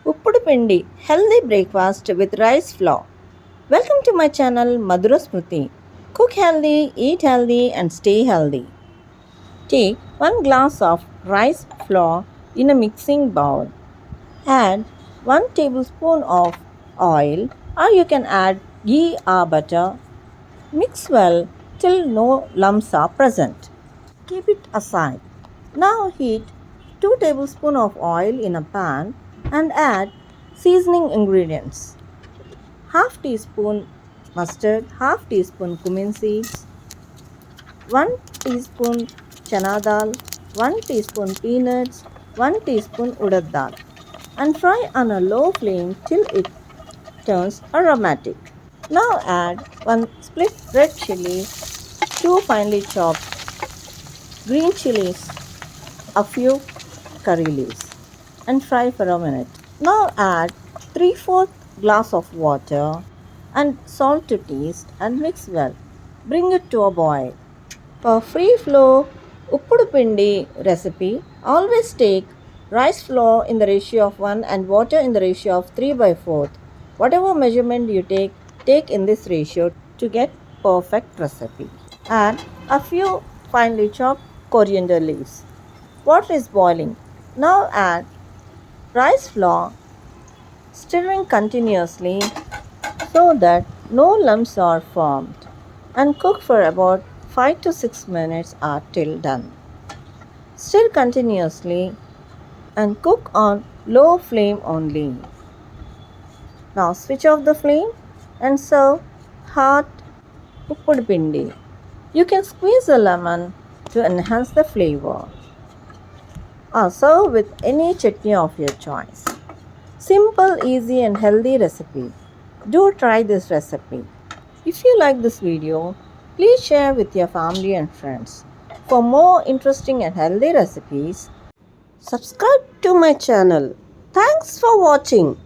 Uppudu Pindi, healthy breakfast with rice flour. Welcome to my channel Madhura Smriti. Cook healthy, eat healthy and stay healthy. Take 1 glass of rice flour in a mixing bowl. Add 1 tablespoon of oil or you can add ghee or butter. Mix well till no lumps are present. Keep it aside. Now heat 2 tablespoons of oil in a pan and add seasoning ingredients. Half teaspoon mustard, half teaspoon cumin seeds, 1 teaspoon chana dal, 1 teaspoon peanuts, 1 teaspoon urad dal and fry on a low flame till it turns aromatic. Now add 1 split red chili, 2 finely chopped green chilies, a few curry leaves and fry for a minute. Now add 3/4 glass of water and salt to taste and mix well. Bring it to a boil. For free flow Uppudu Pindi recipe, always take rice flour in the ratio of 1 and water in the ratio of 3 by 4. Whatever measurement you take in this ratio to get perfect recipe. Add a few finely chopped coriander leaves. Water is boiling. Now add rice flour, stirring continuously so that no lumps are formed, and cook for about 5 to 6 minutes till done. Stir continuously and cook on low flame only. Now switch off the flame and serve hot Uppudu Pindi. You can squeeze a lemon to enhance the flavor or serve with any chutney of your choice. Simple, easy and healthy recipe. Do try this recipe. If you like this video, please share with your family and friends. For more interesting and healthy recipes, subscribe to my channel. Thanks for watching.